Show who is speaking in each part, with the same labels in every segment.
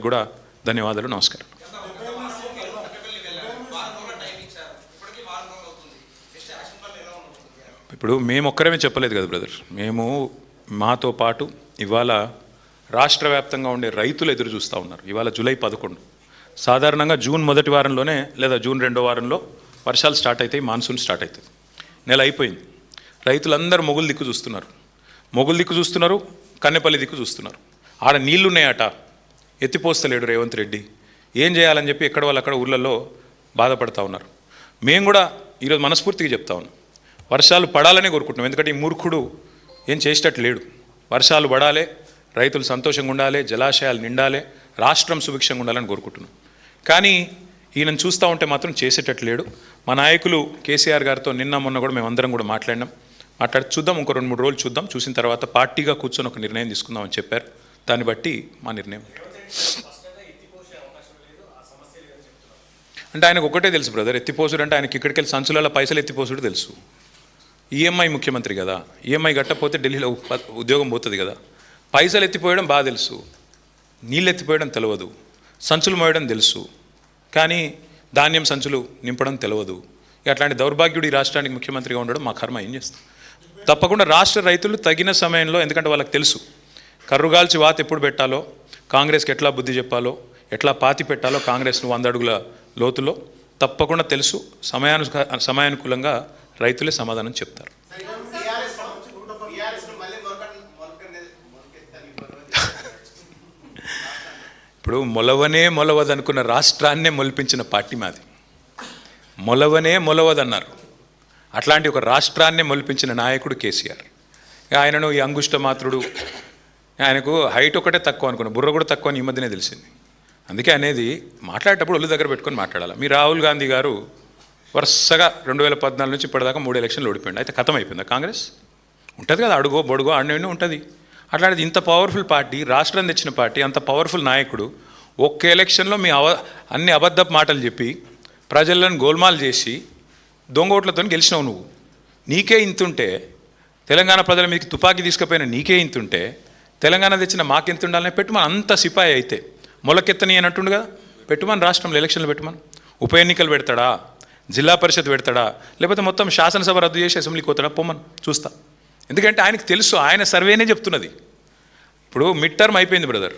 Speaker 1: కూడా ధన్యవాదాలు, నమస్కారం. ఇప్పుడు మేము ఒక్కరమే చెప్పలేదు కదా బ్రదర్, మేము మాతో పాటు ఇవాళ రాష్ట్ర వ్యాప్తంగా ఉండే రైతులు ఎదురు చూస్తూ ఉన్నారు. ఇవాళ జూలై 11, సాధారణంగా జూన్ మొదటి వారంలోనే లేదా జూన్ రెండో వారంలో వర్షాలు స్టార్ట్ అవుతాయి, మాన్సూన్ స్టార్ట్ అవుతుంది. నెల అయిపోయింది, రైతులందరూ మొగులు దిక్కు చూస్తున్నారు, కన్నెపల్లి దిక్కు చూస్తున్నారు. ఆడ నీళ్లున్నాయట, ఎత్తిపోస్తలేడు రేవంత్ రెడ్డి, ఏం చేయాలని చెప్పి ఎక్కడ వాళ్ళు అక్కడ ఊళ్ళల్లో బాధపడతా ఉన్నారు. మేము కూడా ఈరోజు మనస్ఫూర్తిగా చెప్తా ఉన్నాం, వర్షాలు పడాలనే కోరుకుంటున్నాం. ఎందుకంటే ఈ మూర్ఖుడు ఏం చేసేటట్టు లేడు. వర్షాలు పడాలి, రైతులు సంతోషంగా ఉండాలి, జలాశయాలు నిండాలి, రాష్ట్రం సుభిక్షంగా ఉండాలని కోరుకుంటున్నాం. కానీ ఈయనను చూస్తూ ఉంటే మాత్రం చేసేటట్టు లేడు. మా నాయకులు కేసీఆర్ గారితో నిన్న మొన్న కూడా మేమందరం కూడా మాట్లాడి చూద్దాం, ఇంకో 2-3 రోజులు చూద్దాం, చూసిన తర్వాత పార్టీగా కూర్చొని ఒక నిర్ణయం తీసుకుందామని చెప్పారు. దాన్ని బట్టి మా నిర్ణయం. అంటే ఆయనకు ఒకటే తెలుసు బ్రదర్, ఎత్తిపోసుడు అంటే ఆయనకి ఇక్కడికి వెళ్ళి సంచులలో పైసలు ఎత్తిపోసుడు తెలుసు. ఈఎంఐ ముఖ్యమంత్రి కదా, ఈఎంఐ కట్టకపోతే ఢిల్లీలో ఉద్యోగం పోతుంది కదా. పైసలు ఎత్తిపోయడం బాగా తెలుసు, నీళ్ళు ఎత్తిపోయడం తెలియదు, సంచులు మోయడం తెలుసు, కానీ ధాన్యం సంచులు నింపడం తెలియదు. అట్లాంటి దౌర్భాగ్యుడు ఈ రాష్ట్రానికి ముఖ్యమంత్రిగా ఉండడం మా కర్మ. ఏం చేస్తాం? తప్పకుండా రాష్ట్ర రైతులు తగిన సమయంలో, ఎందుకంటే వాళ్ళకి తెలుసు కర్రుగాల్చి వాత ఎప్పుడు పెట్టాలో, కాంగ్రెస్కి ఎట్లా బుద్ధి చెప్పాలో, ఎట్లా పాతి పెట్టాలో కాంగ్రెస్ను 100 అడుగుల లోతులో తప్పకుండా తెలుసు. సమయానుకూలంగా రైతులే సమాధానం చెప్తారు. ఇప్పుడు మొలవదనుకున్న రాష్ట్రాన్నే మొలిపించిన పార్టీ మాది. మొలవదన్నారు. అట్లాంటి ఒక రాష్ట్రాన్నే మొలిపించిన నాయకుడు కేసీఆర్. ఆయనను ఈ అంగుష్ట మాత్రుడు, ఆయనకు హైట్ ఒకటే తక్కువ అనుకున్నా, బుర్ర కూడా తక్కువ అని ఈ మధ్యనే తెలిసింది. అందుకే అనేది మాట్లాడేటప్పుడు ఒళ్ళు దగ్గర పెట్టుకొని మాట్లాడాలి. మీ రాహుల్ గాంధీ గారు వరుసగా 2014 నుంచి ఇప్పటిదాకా 3 ఎలక్షన్లు ఓడిపోయింది. అయితే ఖతం అయిపోయిందా కాంగ్రెస్? ఉంటుంది కదా, అడుగో బొడుగో ఆడనే ఉంటుంది. అట్లాంటిది ఇంత పవర్ఫుల్ పార్టీ, రాష్ట్రం తెచ్చిన పార్టీ, అంత పవర్ఫుల్ నాయకుడు ఒక్క ఎలక్షన్లో మీ అన్ని అబద్ధపు మాటలు చెప్పి ప్రజలను గోల్మాల్ చేసి దొంగ ఓట్లతో గెలిచినావు నువ్వు. నీకే ఇంతుంటే, తెలంగాణ ప్రజల మీదకి తుపాకీ తీసుకుపోయిన నీకే ఇంతుంటే, తెలంగాణ తెచ్చిన మాకెంత ఉండాలని పెట్టుమని. అంత సిపాయి అయితే మొలకెత్తని అని అంటుండగా పెట్టుమని, రాష్ట్రంలో ఎలక్షన్లు పెట్టుమని. ఉప ఎన్నికలు పెడతాడా, జిల్లా పరిషత్ పెడతాడా, లేకపోతే మొత్తం శాసనసభ రద్దు చేసి అసెంబ్లీకి పోతాడా, పొమ్మని చూస్తా. ఎందుకంటే ఆయనకు తెలుసు, ఆయన సర్వేనే చెప్తున్నది. ఇప్పుడు మిడ్ టర్మ్ అయిపోయింది బ్రదర్,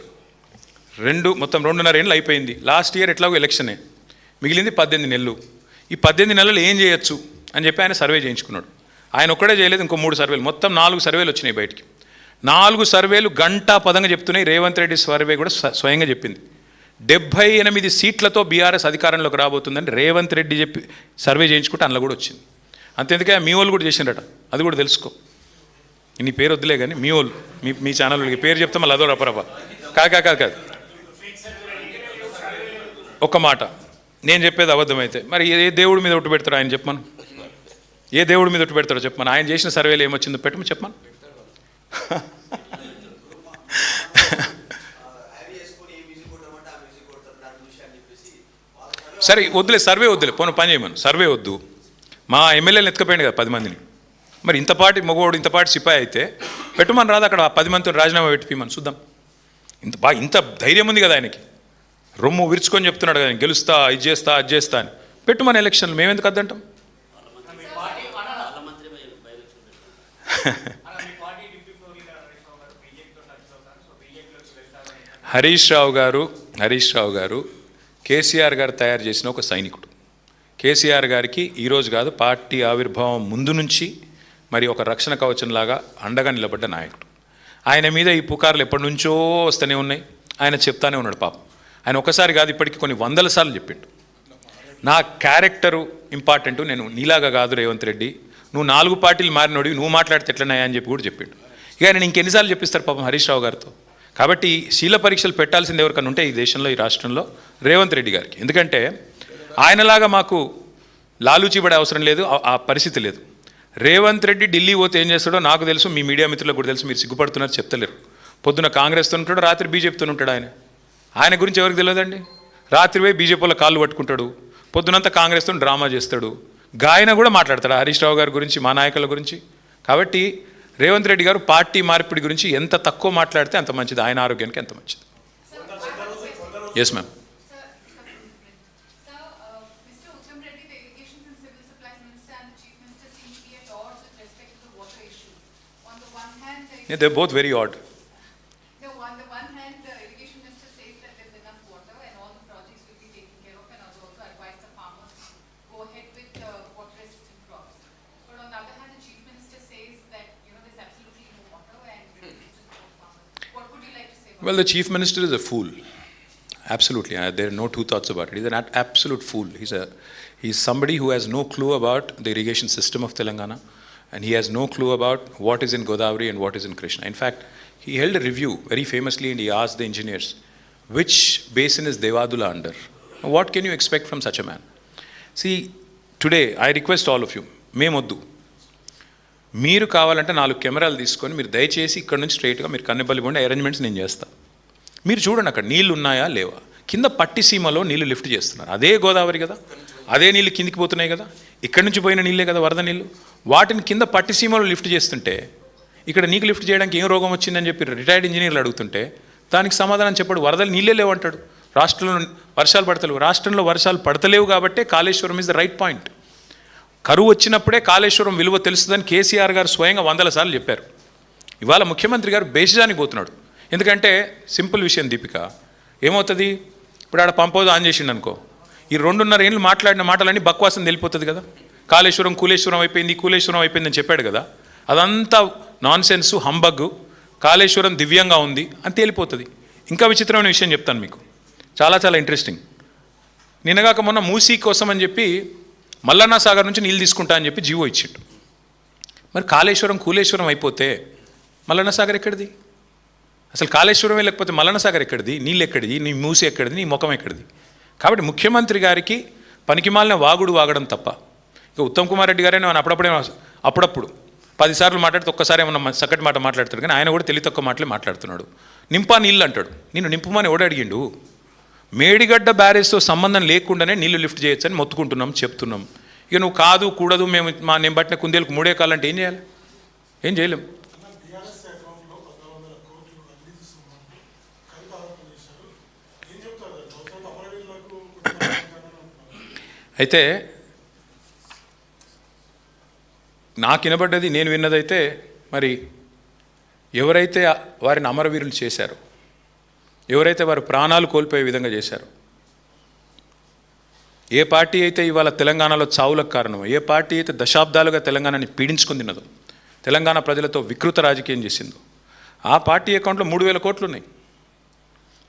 Speaker 1: మొత్తం 2.5 ఏళ్ళు అయిపోయింది. లాస్ట్ ఇయర్ ఎట్లాగో ఎలక్షనే, మిగిలింది 18 నెలలు. ఈ 18 నెలలు ఏం చేయొచ్చు అని చెప్పి ఆయన సర్వే చేయించుకున్నాడు. ఆయన ఒక్కడే చేయలేదు, ఇంకో 3 సర్వేలు, మొత్తం 4 సర్వేలు వచ్చినాయి బయటికి. 4 సర్వేలు గంటా పదంగా చెప్తున్నాయి. రేవంత్ రెడ్డి సర్వే కూడా స్వయంగా చెప్పింది 78 సీట్లతో బీఆర్ఎస్ అధికారంలోకి రాబోతుందని రేవంత్ రెడ్డి చెప్పి సర్వే చేయించుకుంటే అందులో కూడా వచ్చింది. అంతేందుకే మీ వాళ్ళు కూడా చేసిండట, అది కూడా తెలుసుకో. నీ పేరు వద్దులే కానీ మీ వాళ్ళు, మీ ఛానల్ వాళ్ళకి పేరు చెప్తే మళ్ళీ అదో రపరప. కాదు ఒక్క మాట, నేను చెప్పేది అబద్ధమైతే మరి ఏ దేవుడి మీద ఒట్టు పెడతారో ఆయన చెప్పమను. ఏ దేవుడి మీద ఒట్టు పెడతారో చెప్పమను. ఆయన చేసిన సర్వేలు ఏమొచ్చిందో పెట్టమని చెప్పమను. సరే వద్దులే, సర్వే వద్దులే, పోను పని చేయమను. సర్వే వద్దు, మా ఎమ్మెల్యేలు ఎత్తుకపోయింది కదా 10 మందిని. మరి ఇంతపాటి మగవాడు, ఇంతపాటి సిపాయి అయితే పెట్టుమని రాదు. అక్కడ 10 మందితో రాజీనామా పెట్టిమని చూద్దాం. ఇంత ధైర్యం ఉంది కదా ఆయనకి, రొమ్ము విరుచుకొని చెప్తున్నాడు కదా, గెలుస్తా, ఇది చేస్తా, అది చేస్తా అని. పెట్టుమని ఎలక్షన్లు మేమెందుకు వద్దంటాం? హరీష్ రావు గారు కేసీఆర్ గారు తయారు చేసిన ఒక సైనికుడు. కేసీఆర్ గారికి ఈరోజు కాదు, పార్టీ ఆవిర్భావం ముందు నుంచి మరి ఒక రక్షణ కవచంలాగా అండగా నిలబడ్డ నాయకుడు. ఆయన మీద ఈ పుకార్లు ఎప్పటి నుంచో వస్తూనే ఉన్నాయి. ఆయన చెప్తానే ఉన్నాడు పాపం. ఆయన ఒకసారి కాదు, ఇప్పటికీ కొన్ని 100 సార్లు చెప్పిండు, నా క్యారెక్టరు ఇంపార్టెంట్, నేను నీలాగా కాదు రేవంత్ రెడ్డి, నువ్వు 4 పార్టీలు మారినోడివి, నువ్వు మాట్లాడితే ఎట్లన్నాయా అని చెప్పి కూడా చెప్పిండు. ఇక ఆయన ఇంకెన్నిసార్లు చెప్పిస్తారు పాపం హరీష్ రావు గారితో. కాబట్టి శీల పరీక్షలు పెట్టాల్సింది ఎవరికన్నా ఉంటే ఈ దేశంలో, ఈ రాష్ట్రంలో రేవంత్ రెడ్డి గారికి. ఎందుకంటే ఆయనలాగా మాకు లాలూచీపడే అవసరం లేదు, ఆ పరిస్థితి లేదు. రేవంత్ రెడ్డి ఢిల్లీ పోతే ఏం చేస్తాడో నాకు తెలుసు, మీ మీడియా మిత్రులకు కూడా తెలుసు. మీరు సిగ్గుపడుతున్నారు, చెప్తలేరు. పొద్దున కాంగ్రెస్తో ఉంటాడు, రాత్రి బీజేపీతో ఉంటాడు. ఆయన గురించి ఎవరికి తెలియదండి. రాత్రి పోయి బీజేపీలో కాళ్ళు పట్టుకుంటాడు, పొద్దునంతా కాంగ్రెస్తో డ్రామా చేస్తాడు. గాయన కూడా మాట్లాడతాడు హరీష్ రావు గారి గురించి, మా నాయకుల గురించి. కాబట్టి రేవంత్ రెడ్డి గారు పార్టీ మార్పిడి గురించి ఎంత తక్కువ మాట్లాడితే అంత మంచిది, ఆయన ఆరోగ్యానికి ఎంత మంచిది. Yes, ma'am. Yeah, they're both very odd.
Speaker 2: No, on the one hand, the irrigation minister says that there's enough water and all the projects will be taken care of, and also advise the farmers to go ahead with water-resistant crops. But on the other hand, the chief minister says that there's absolutely no water and it's just for farmers. What would you like to say about
Speaker 1: Well, the chief minister is a fool. Absolutely, there are no two thoughts about it. He's an absolute fool. He's somebody who has no clue about the irrigation system of Telangana, and he has no clue about what is in Godavari and what is in Krishna. In fact, he held a review very famously and he asked the engineers, which basin is Devadula under? What can you expect from such a man? See, today I request all of you, మేమొద్దు, మీరు కావాలంటే 4 కెమెరాలు తీసుకొని మీరు దయచేసి ఇక్కడ నుంచి స్ట్రైట్గా మీరు కన్నెపల్లి పోండి, అరేంజ్మెంట్స్ నేను చేస్తా. మీరు చూడండి అక్కడ నీళ్ళు ఉన్నాయా లేవా. కింద పట్టిసీమలో నీళ్ళు లిఫ్ట్ చేస్తున్నారు. అదే గోదావరి కదా, అదే నీళ్ళు కిందికి పోతున్నాయి కదా, ఇక్కడి నుంచి పోయిన నీళ్ళే కదా వరద నీళ్ళు. వాటిని కింద పట్టిసీమలో లిఫ్ట్ చేస్తుంటే ఇక్కడ నీకు లిఫ్ట్ చేయడానికి ఏం రోగం వచ్చిందని చెప్పి రిటైర్డ్ ఇంజనీర్లు అడుగుతుంటే దానికి సమాధానం చెప్పాడు, వరదలు నీళ్ళే లేవంటాడు. రాష్ట్రంలో వర్షాలు పడతలేవు. రాష్ట్రంలో వర్షాలు పడతలేవు కాబట్టే Kaleshwaram is the right point. కరువు వచ్చినప్పుడే కాళేశ్వరం విలువ తెలుస్తుందని కేసీఆర్ గారు స్వయంగా 100 సార్లు చెప్పారు. ఇవాళ ముఖ్యమంత్రి గారు బేసిజానికి పోతున్నాడు. ఎందుకంటే సింపుల్ విషయం దీపిక, ఏమవుతుంది ఇప్పుడు ఆడ పంపోదు ఆన్ చేసిండు అనుకో, ఈ 2.5 ఏళ్ళు మాట్లాడిన మాటలన్నీ బక్వాసం తెలిపోతుంది కదా. కాళేశ్వరం కూలేశ్వరం అయిపోయింది, కూలేశ్వరం అయిపోయిందని చెప్పాడు కదా, అదంతా నాన్ సెన్సు, హంబగ్. కాళేశ్వరం దివ్యంగా ఉంది అని తేలిపోతుంది. ఇంకా విచిత్రమైన విషయం చెప్తాను మీకు, చాలా చాలా ఇంట్రెస్టింగ్. నిన్నగాక మొన్న మూసీ కోసం అని చెప్పి మల్లన్న సాగర్ నుంచి నీళ్ళు తీసుకుంటా అని చెప్పి జీవో ఇచ్చిండు. మరి కాళేశ్వరం కూలేశ్వరం అయిపోతే మల్లన్న సాగర్ ఎక్కడిది? అసలు కాళేశ్వరమే లేకపోతే మల్లన్న సాగర్ ఎక్కడిది? నీళ్ళు ఎక్కడిది? నీ మూసి ఎక్కడిది? నీ ముఖం ఎక్కడిది? కాబట్టి ముఖ్యమంత్రి గారికి పనికిమాలిన వాగుడు వాగడం తప్ప. ఇక ఉత్తమ్ కుమార్ రెడ్డి గారే అప్పుడప్పుడు 10 సార్లు మాట్లాడితే ఒక్కసారి ఏమన్నా చక్కటి మాట మాట్లాడతాడు, కానీ ఆయన కూడా తెలివి తక్కువ మాటలే మాట్లాడుతున్నాడు. నింపా నీళ్ళు అంటాడు. నిన్ను నింపమని ఎవడు అడిగిండు? మేడిగడ్డ బ్యారేజ్తో సంబంధం లేకుండానే నీళ్లు లిఫ్ట్ చేయొచ్చని మొత్తుకుంటున్నాం, చెప్తున్నాం. ఇక నువ్వు కాదు కూడదు, నేను పట్టిన కుందేలకు 3 కాలంటే ఏం చేయాలి? ఏం చేయలేం. అయితే నాకు వినబడ్డది, నేను విన్నదైతే, మరి ఎవరైతే వారిని అమరవీరులు చేశారో, ఎవరైతే వారు ప్రాణాలు కోల్పోయే విధంగా చేశారో, ఏ పార్టీ అయితే ఇవాళ తెలంగాణలో చావులకు కారణమో, ఏ పార్టీ అయితే దశాబ్దాలుగా తెలంగాణని పీడించుకుని తిన్నదో, తెలంగాణ ప్రజలతో వికృత రాజకీయం చేసిందో, ఆ పార్టీ అకౌంట్లో 3,000 కోట్లు ఉన్నాయి.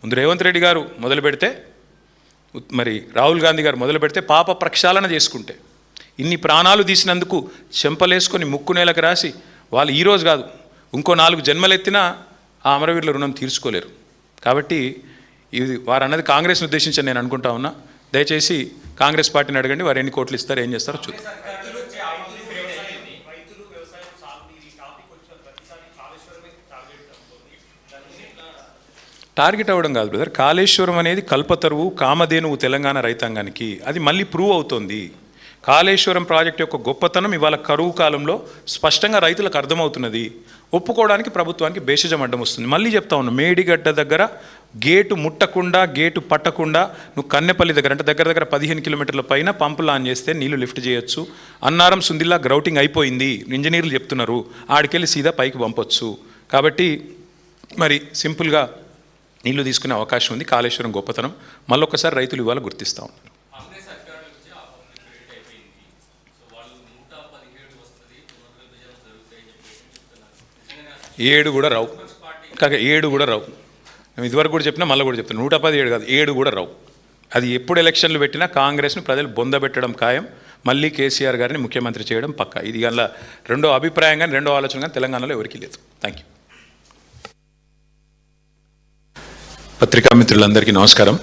Speaker 1: ముందు రేవంత్ రెడ్డి గారు మొదలు పెడితే, మరి రాహుల్ గాంధీ గారు మొదలు పెడితే, పాప ప్రక్షాళన చేసుకుంటే, ఇన్ని ప్రాణాలు తీసినందుకు చెంపలేసుకొని ముక్కు నేలకు రాసి వాళ్ళు ఈరోజు కాదు ఇంకో 4 జన్మలెత్తినా ఆ అమరవీరుల రుణం తీర్చుకోలేరు. కాబట్టి ఇది వారు అన్నది కాంగ్రెస్ని ఉద్దేశించి నేను అనుకుంటా ఉన్నా. దయచేసి కాంగ్రెస్ పార్టీని అడగండి, వారు ఎన్ని కోట్లు ఇస్తారు, ఏం చేస్తారో చూద్దాం. టార్గెట్ అవ్వడం కాదు బ్రదర్, కాళేశ్వరం అనేది కల్పతరువు, కామధేనువు తెలంగాణ రైతాంగానికి. అది మళ్ళీ ప్రూవ్ అవుతోంది. కాళేశ్వరం ప్రాజెక్టు యొక్క గొప్పతనం ఇవాళ కరువు కాలంలో స్పష్టంగా రైతులకు అర్థమవుతున్నది. ఒప్పుకోవడానికి ప్రభుత్వానికి భేషజం అడ్డం వస్తుంది. మళ్ళీ చెప్తా ఉన్నా, మేడిగడ్డ దగ్గర గేటు ముట్టకుండా, గేటు పట్టకుండా నువ్వు కన్నెపల్లి దగ్గర, అంటే దగ్గర 15 కిలోమీటర్ల పైన పంపులు ఆన్ చేస్తే నీళ్లు లిఫ్ట్ చేయొచ్చు. అన్నారం సుందిల్లా గ్రౌటింగ్ అయిపోయింది, ఇంజనీర్లు చెప్తున్నారు, ఆడికెళ్ళి సీదా పైకి పంపొచ్చు. కాబట్టి మరి సింపుల్గా నీళ్లు తీసుకునే అవకాశం ఉంది. కాళేశ్వరం గొప్పతనం మళ్ళొక్కసారి రైతులు ఇవాళ గుర్తిస్తూ ఉన్నారు. 7 కూడా రావు, కాక 7 కూడా రావు. మేము ఇదివరకు కూడా చెప్పినా, మళ్ళీ కూడా చెప్తాను, 117 కాదు, 7 కూడా రావు. అది ఎప్పుడు ఎలక్షన్లు పెట్టినా కాంగ్రెస్ను ప్రజలు బొందబెట్టడం ఖాయం. మళ్ళీ కేసీఆర్ గారిని ముఖ్యమంత్రి చేయడం పక్కా. ఇది అలా రెండో అభిప్రాయం కానీ, రెండో ఆలోచన కానీ తెలంగాణలో ఎవరికీ లేదు. Thank you. పత్రికా మిత్రులందరికీ నమస్కారం.